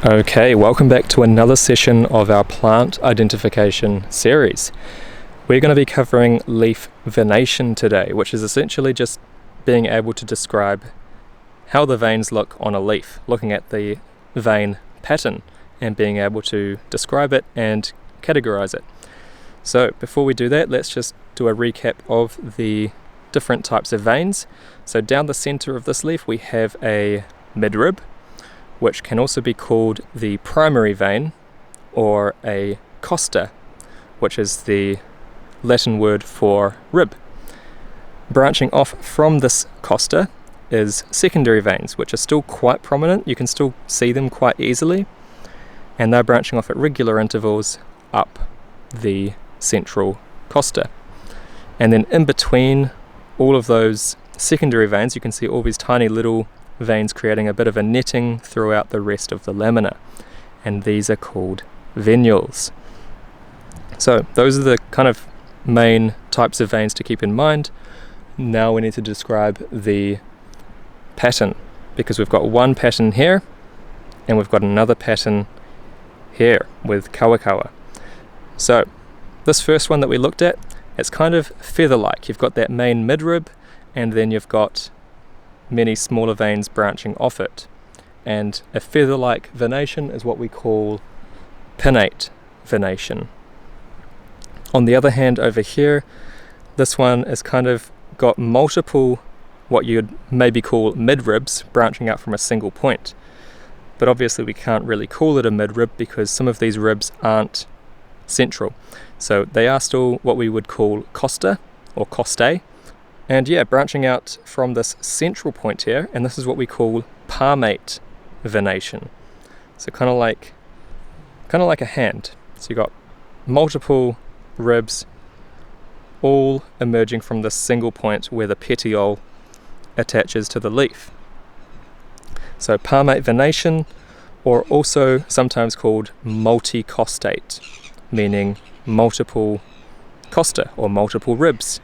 Okay, welcome back to another session of our plant identification series. We're going to be covering leaf venation today, which is essentially just being able to describe how the veins look on a leaf, looking at the vein pattern and being able to describe it and categorize it. So before we do that, let's just do a recap of the different types of veins. So down the center of this leaf we have a midrib, which can also be called the primary vein, or a costa, which is the Latin word for rib. Branching off from this costa is secondary veins, which are still quite prominent. You can still see them quite easily, and they're branching off at regular intervals up the central costa. And then in between all of those secondary veins, you can see all these tiny little veins creating a bit of a netting throughout the rest of the lamina, and these are called venules. So those are the kind of main types of veins to keep in mind. Now we need to describe the pattern, because we've got one pattern here and we've got another pattern here with kawakawa. So this first one that we looked at, it's kind of feather-like. You've got that main midrib and then you've got many smaller veins branching off it, and a feather-like venation is what we call pinnate venation. On the other hand, over here, this one is kind of got multiple what you'd maybe call midribs branching out from a single point, but obviously we can't really call it a midrib because some of these ribs aren't central, so they are still what we would call costa or costae. And yeah, branching out from this central point here, and this is what we call palmate venation. So kind of like a hand. So you've got multiple ribs all emerging from this single point where the petiole attaches to the leaf. So palmate venation, or also sometimes called multicostate, meaning multiple costa or multiple ribs.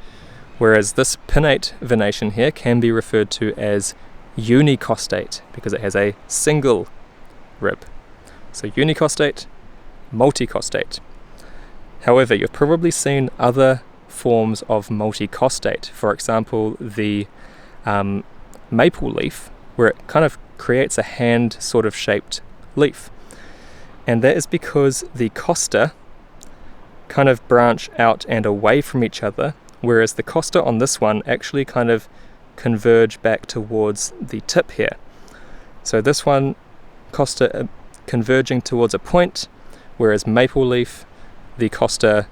Whereas this pinnate venation here can be referred to as unicostate because it has a single rib. So unicostate, multicostate. However, you've probably seen other forms of multicostate. For example, the maple leaf, where it kind of creates a hand sort of shaped leaf. And that is because the costa kind of branch out and away from each other, whereas the costa on this one actually kind of converge back towards the tip here. So this one, costa converging towards a point, whereas maple leaf, the costa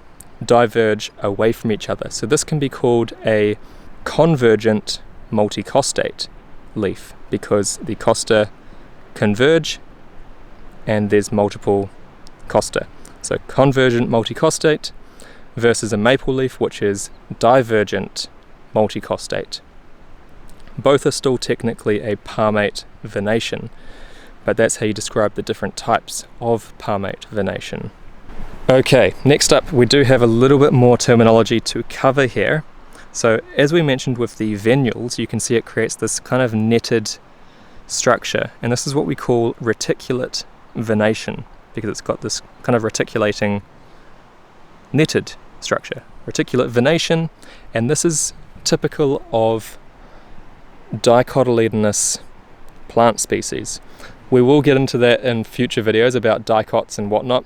diverge away from each other. So this can be called a convergent multicostate leaf because the costa converge and there's multiple costa. So convergent multicostate versus a maple leaf, which is divergent multicostate. Both are still technically a palmate venation, but that's how you describe the different types of palmate venation. Okay, next up we do have a little bit more terminology to cover here. So as we mentioned with the venules, you can see it creates this kind of netted structure, and this is what we call reticulate venation because it's got this kind of reticulating netted structure, reticulate venation, and this is typical of dicotyledonous plant species. We will get into that in future videos about dicots and whatnot,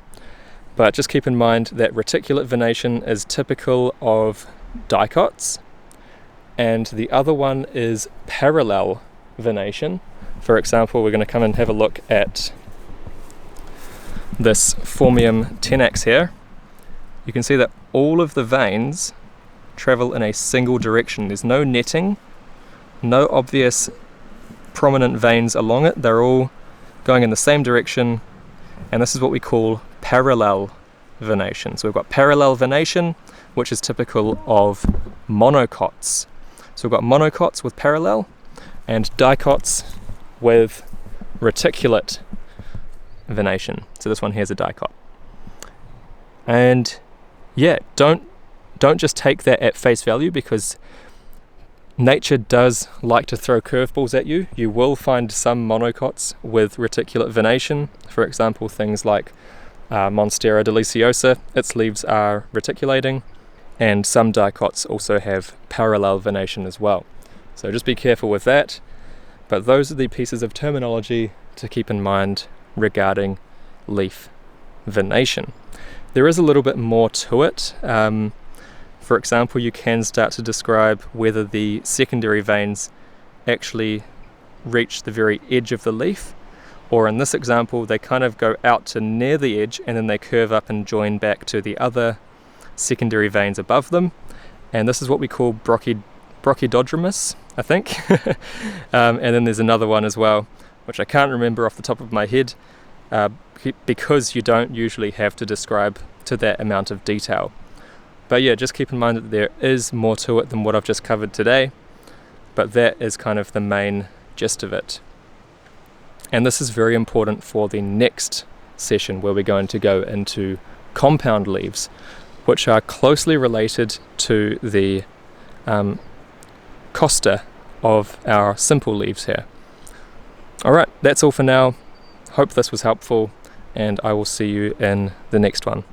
but just keep in mind that reticulate venation is typical of dicots, and the other one is parallel venation. For example, we're going to come and have a look at this Phormium tenax here. You can see that all of the veins travel in a single direction. There's no netting, no obvious prominent veins along it. They're all going in the same direction, and this is what we call parallel venation. So we've got parallel venation, which is typical of monocots. So we've got monocots with parallel and dicots with reticulate venation. So this one here is a dicot. And yeah, don't just take that at face value, because Nature does like to throw curveballs at you. You will find some monocots with reticulate venation, for example things like Monstera deliciosa, its leaves are reticulating, and some dicots also have parallel venation as well. So just be careful with that, but those are the pieces of terminology to keep in mind regarding leaf venation. There is a little bit more to it. For example, you can start to describe whether the secondary veins actually reach the very edge of the leaf, or in this example they kind of go out to near the edge and then they curve up and join back to the other secondary veins above them, and this is what we call brachydodromous, I think. And then there's another one as well, which I can't remember off the top of my head, because you don't usually have to describe to that amount of detail. But yeah, just keep in mind that there is more to it than what I've just covered today, but that is kind of the main gist of it. And this is very important for the next session, where we're going to go into compound leaves, which are closely related to the costa of our simple leaves here. Alright, that's all for now. Hope this was helpful, and I will see you in the next one.